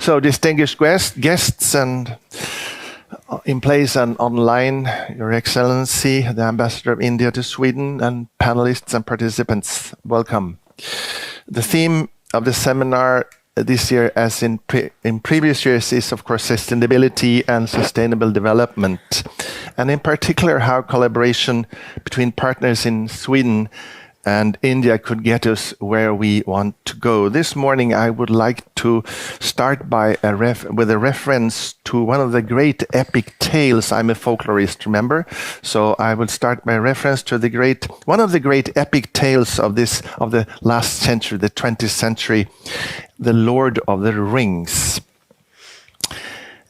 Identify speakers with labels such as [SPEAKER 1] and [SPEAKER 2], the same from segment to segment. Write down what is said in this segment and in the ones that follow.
[SPEAKER 1] So distinguished guests and in place and online, Your Excellency, the Ambassador of India to Sweden, and panelists and participants, welcome. The theme of the seminar this year, as in previous years, is of course sustainability and sustainable development, and in particular how collaboration between partners in Sweden and India could get us where we want to go. This morning I would like to start by with a reference to one of the great epic tales. I'm a folklorist, remember? So I will start by reference to one of the great epic tales of the last century, the 20th century, The Lord of the Rings.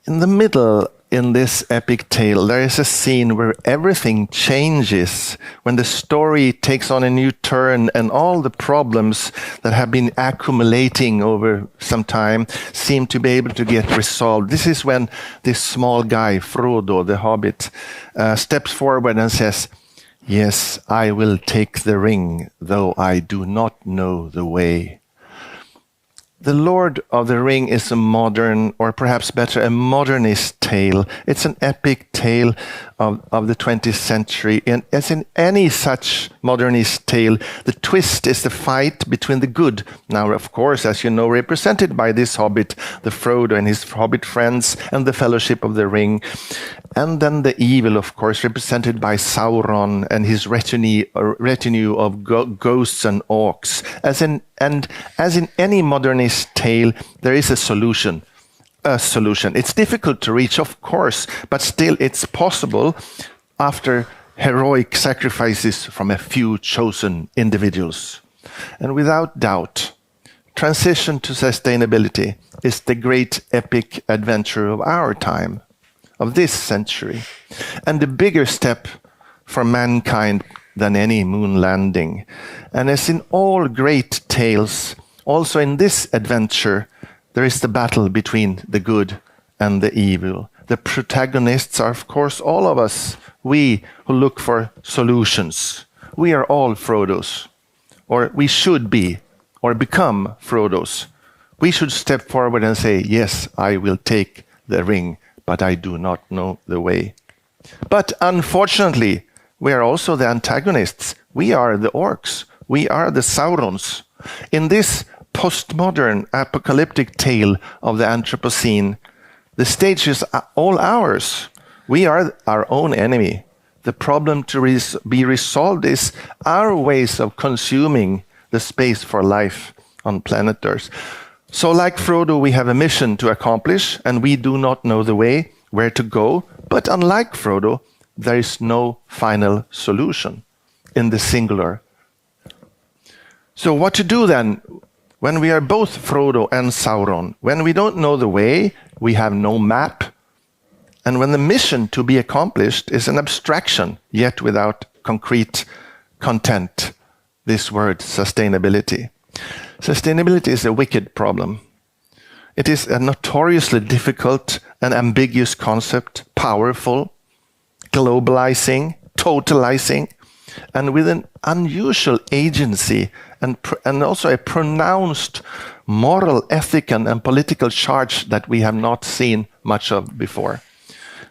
[SPEAKER 1] In the middle, in this epic tale, there is a scene where everything changes, when the story takes on a new turn and all the problems that have been accumulating over some time seem to be able to get resolved. This is when this small guy, Frodo, the hobbit, steps forward and says, "Yes, I will take the ring, though I do not know the way." The Lord of the Ring is a modern, or perhaps better, a modernist tale. It's an epic tale of the 20th century. And as in any such modernist tale, the twist is the fight between the good. Now, of course, as you know, represented by this hobbit, the Frodo and his hobbit friends, and the Fellowship of the Ring. And then the evil, of course, represented by Sauron and his retinue of ghosts and orcs. As in any modernist tale, there is a solution. It's difficult to reach, of course, but still it's possible after heroic sacrifices from a few chosen individuals. And without doubt, transition to sustainability is the great epic adventure of our time, of this century, and a bigger step for mankind than any moon landing. And as in all great tales, also in this adventure, there is the battle between the good and the evil. The protagonists are, of course, all of us, we who look for solutions. We are all Frodos, or we should be, or become Frodos. We should step forward and say, "Yes, I will take the ring, but I do not know the way." But unfortunately, we are also the antagonists. We are the orcs. We are the Saurons. In this postmodern apocalyptic tale of the Anthropocene, the stage is all ours. We are our own enemy. The problem to be resolved is our ways of consuming the space for life on planet Earth. So like Frodo, we have a mission to accomplish, and we do not know the way, where to go. But unlike Frodo, there is no final solution in the singular. So what to do then when we are both Frodo and Sauron? When we don't know the way, we have no map. And when the mission to be accomplished is an abstraction, yet without concrete content, this word, sustainability. Sustainability is a wicked problem. It is a notoriously difficult and ambiguous concept, powerful, globalizing, totalizing, and with an unusual agency and also a pronounced moral, ethical, and political charge that we have not seen much of before.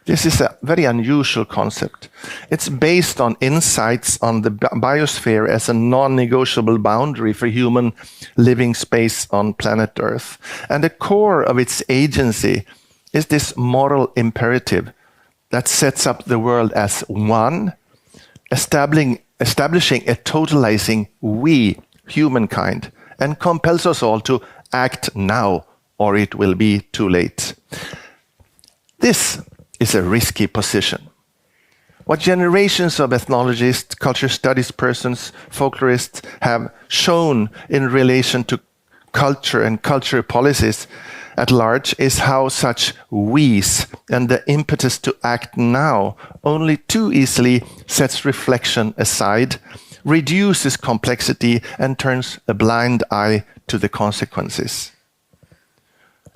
[SPEAKER 1] This is a very unusual concept. It's based on insights on the biosphere as a non-negotiable boundary for human living space on planet Earth. And the core of its agency is this moral imperative that sets up the world as one, establishing a totalizing we, humankind, and compels us all to act now, or it will be too late. This is a risky position. What generations of ethnologists, culture studies persons, folklorists have shown in relation to culture and culture policies at large is how such we's and the impetus to act now only too easily sets reflection aside, reduces complexity, and turns a blind eye to the consequences.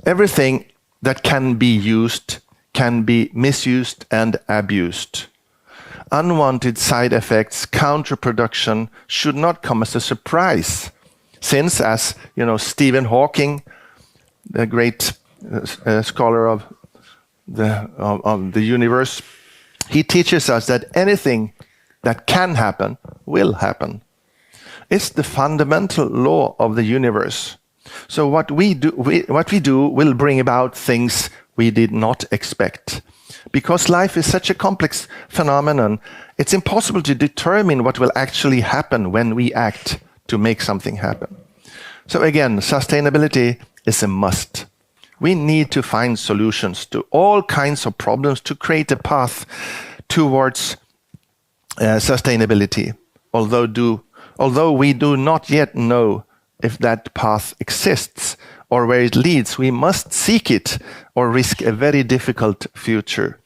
[SPEAKER 1] Everything that can be used can be misused and abused. Unwanted side effects, counterproduction should not come as a surprise, since, as you know, Stephen Hawking, the great a scholar of the universe, he teaches us that anything that can happen will happen. It's the fundamental law of the universe. So what we do will bring about things we did not expect. Because life is such a complex phenomenon, it's impossible to determine what will actually happen when we act to make something happen. So again, sustainability is a must. We need to find solutions to all kinds of problems to create a path towards sustainability, although we do not yet know if that path exists or where it leads. We must seek it or risk a very difficult future.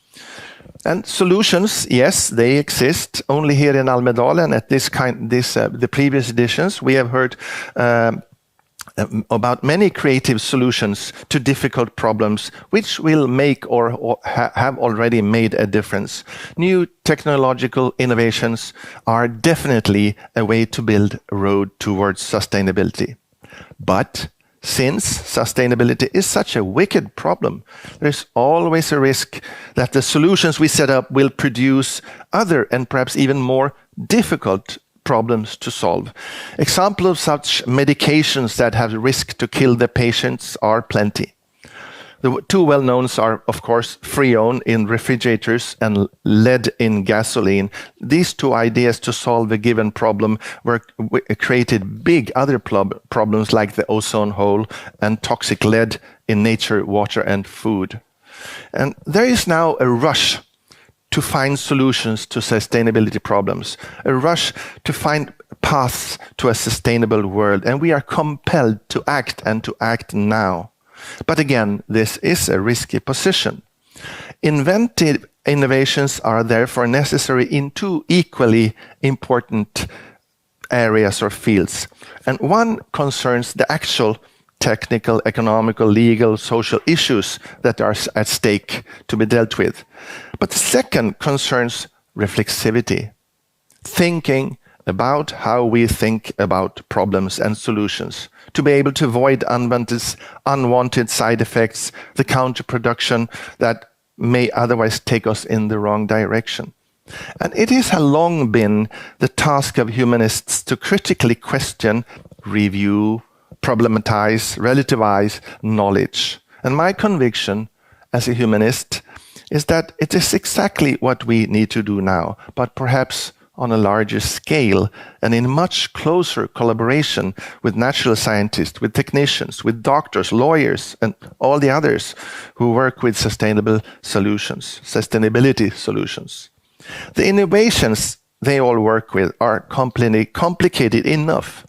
[SPEAKER 1] And solutions, yes, they exist. Only here in Almedalen, at the previous editions, we have heard about many creative solutions to difficult problems, which will make or have already made a difference. New technological innovations are definitely a way to build a road towards sustainability. But since sustainability is such a wicked problem, there's always a risk that the solutions we set up will produce other and perhaps even more difficult problems to solve. Examples of such medications that have risk to kill the patients are plenty. The two well-knowns are, of course, Freon in refrigerators and lead in gasoline. These two ideas to solve a given problem created big other problems like the ozone hole and toxic lead in nature, water, and food. And there is now a rush to find solutions to sustainability problems, a rush to find paths to a sustainable world, and we are compelled to act and to act now. But again, this is a risky position. Inventive innovations are therefore necessary in two equally important areas or fields. And one concerns the actual technical, economical, legal, social issues that are at stake to be dealt with. But the second concerns reflexivity, thinking about how we think about problems and solutions, to be able to avoid unwanted side effects, the counterproduction that may otherwise take us in the wrong direction. And it has long been the task of humanists to critically question, review, problematize, relativize knowledge. And my conviction as a humanist is that it is exactly what we need to do now, but perhaps on a larger scale and in much closer collaboration with natural scientists, with technicians, with doctors, lawyers, and all the others who work with sustainability solutions. The innovations they all work with are complicated enough,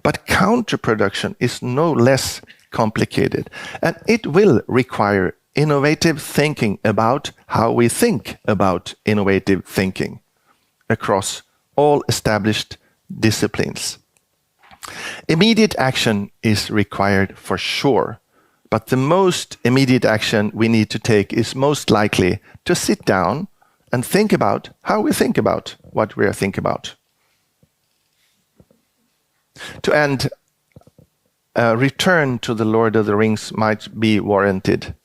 [SPEAKER 1] but counterproduction is no less complicated, and it will require innovative thinking about how we think about innovative thinking across all established disciplines. Immediate action is required for sure, but the most immediate action we need to take is most likely to sit down and think about how we think about what we are thinking about. To end, a return to the Lord of the Rings might be warranted.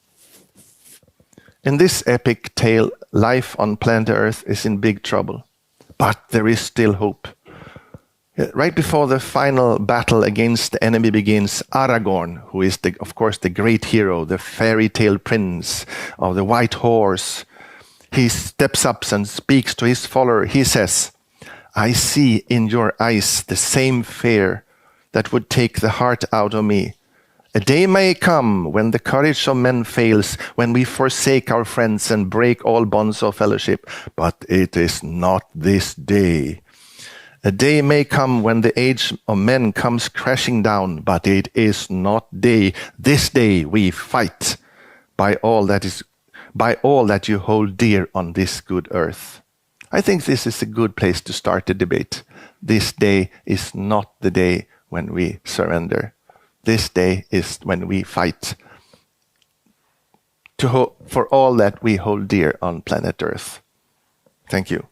[SPEAKER 1] In this epic tale, life on planet Earth is in big trouble. But there is still hope. Right before the final battle against the enemy begins, Aragorn, who is, of course, the great hero, the fairy tale prince of the white horse, he steps up and speaks to his follower. He says, "I see in your eyes the same fear that would take the heart out of me. A day may come when the courage of men fails, when we forsake our friends and break all bonds of fellowship. But it is not this day. A day may come when the age of men comes crashing down, but it is not this day we fight by all that you hold dear on this good earth." I think this is a good place to start the debate. This day is not the day when we surrender. This day is when we fight for all that we hold dear on planet Earth. Thank you.